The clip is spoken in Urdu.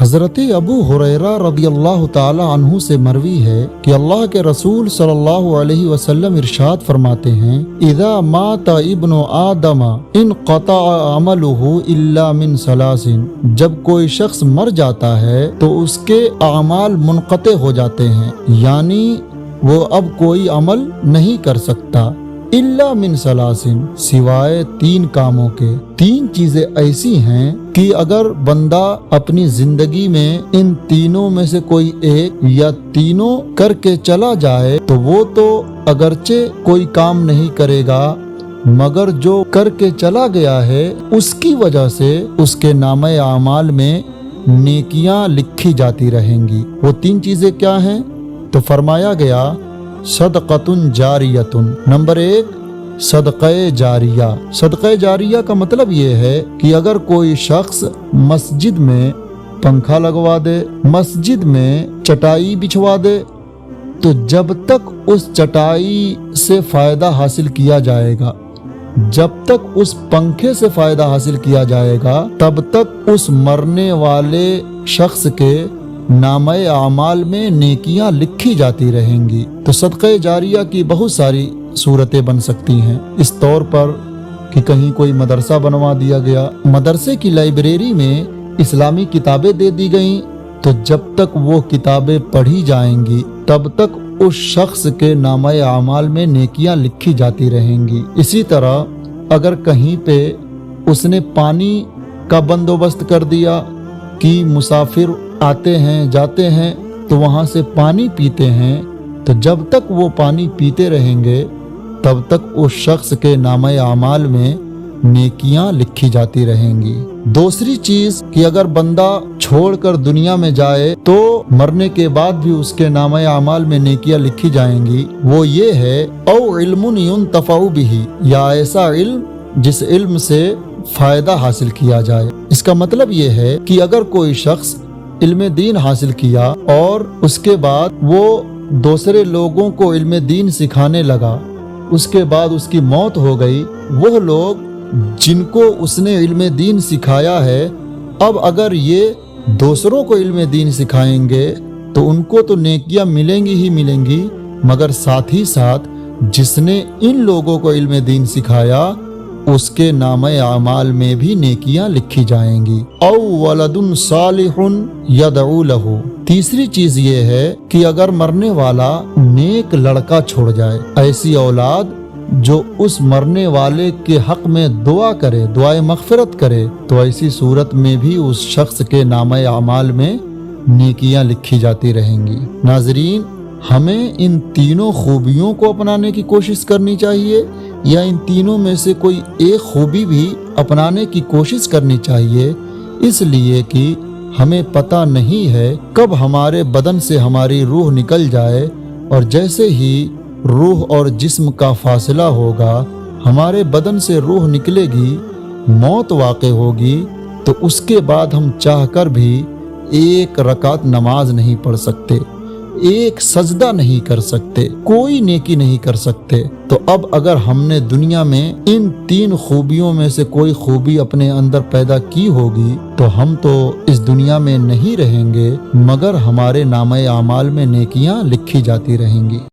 حضرت ابو ہریرہ رضی اللہ تعالی عنہ سے مروی ہے کہ اللہ کے رسول صلی اللہ علیہ وسلم ارشاد فرماتے ہیں، اذا مات ابن آدم انقطع عملہ الا من ثلاث، جب کوئی شخص مر جاتا ہے تو اس کے اعمال منقطع ہو جاتے ہیں، یعنی وہ اب کوئی عمل نہیں کر سکتا، الا من ثلاث، سوائے 3 کاموں کے۔ 3 چیزیں ایسی ہیں کہ اگر بندہ اپنی زندگی میں ان تینوں میں سے کوئی ایک یا تینوں کر کے چلا جائے تو وہ تو اگرچہ کوئی کام نہیں کرے گا، مگر جو کر کے چلا گیا ہے اس کی وجہ سے اس کے نامہ اعمال میں نیکیاں لکھی جاتی رہیں گی۔ وہ 3 چیزیں کیا ہیں؟ تو فرمایا گیا صدقۃ جاریۃ، نمبر 1 صدقہ جاریہ۔ صدقہ جاریہ کا مطلب یہ ہے کہ اگر کوئی شخص مسجد میں پنکھا لگوا دے، مسجد میں چٹائی بچھوا دے، تو جب تک اس چٹائی سے فائدہ حاصل کیا جائے گا، جب تک اس پنکھے سے فائدہ حاصل کیا جائے گا، تب تک اس مرنے والے شخص کے نامہ اعمال میں نیکیاں لکھی جاتی رہیں گی۔ تو صدقہ جاریہ کی بہت ساری صورتیں بن سکتی ہیں، اس طور پر کہ کہیں کوئی مدرسہ بنوا دیا گیا، مدرسے کی لائبریری میں اسلامی کتابیں دے دی گئیں، تو جب تک وہ کتابیں پڑھی جائیں گی تب تک اس شخص کے نامہ اعمال میں نیکیاں لکھی جاتی رہیں گی۔ اسی طرح اگر کہیں پہ اس نے پانی کا بندوبست کر دیا کہ مسافر آتے ہیں جاتے ہیں تو وہاں سے پانی پیتے ہیں، تو جب تک وہ پانی پیتے رہیں گے تب تک اس شخص کے نامہ اعمال میں نیکیاں لکھی جاتی رہیں گی۔ دوسری چیز کہ اگر بندہ چھوڑ کر دنیا میں جائے تو مرنے کے بعد بھی اس کے نامہ اعمال میں نیکیاں لکھی جائیں گی، وہ یہ ہے او علم ينتفع به، یا ایسا علم جس علم سے فائدہ حاصل کیا جائے۔ اس کا مطلب یہ ہے کہ اگر کوئی شخص علم دین حاصل کیا اور اس کے بعد وہ دوسرے لوگوں کو علم دین سکھانے لگا، اس کے بعد اس کی موت ہو گئی، وہ لوگ جن کو اس نے علم دین سکھایا ہے، اب اگر یہ دوسروں کو علم دین سکھائیں گے تو ان کو تو نیکیاں ملیں گی ہی ملیں گی، مگر ساتھ ہی ساتھ جس نے ان لوگوں کو علم دین سکھایا اس کے نامہ اعمال میں بھی نیکیاں لکھی جائیں گی۔ او ولد صالح یدعو لہ، تیسری چیز یہ ہے کہ اگر مرنے والا نیک لڑکا چھوڑ جائے، ایسی اولاد جو اس مرنے والے کے حق میں دعا کرے، دعائے مغفرت کرے، تو ایسی صورت میں بھی اس شخص کے نامہ اعمال میں نیکیاں لکھی جاتی رہیں گی۔ ناظرین، ہمیں ان تینوں خوبیوں کو اپنانے کی کوشش کرنی چاہیے یا ان تینوں میں سے کوئی ایک خوبی بھی اپنانے کی کوشش کرنی چاہیے، اس لیے کہ ہمیں پتہ نہیں ہے کب ہمارے بدن سے ہماری روح نکل جائے، اور جیسے ہی روح اور جسم کا فاصلہ ہوگا، ہمارے بدن سے روح نکلے گی، موت واقع ہوگی، تو اس کے بعد ہم چاہ کر بھی 1 رکعت نماز نہیں پڑھ سکتے، 1 سجدہ نہیں کر سکتے، کوئی نیکی نہیں کر سکتے۔ تو اب اگر ہم نے دنیا میں ان 3 خوبیوں میں سے کوئی خوبی اپنے اندر پیدا کی ہوگی تو ہم تو اس دنیا میں نہیں رہیں گے، مگر ہمارے نامہ اعمال میں نیکیاں لکھی جاتی رہیں گی۔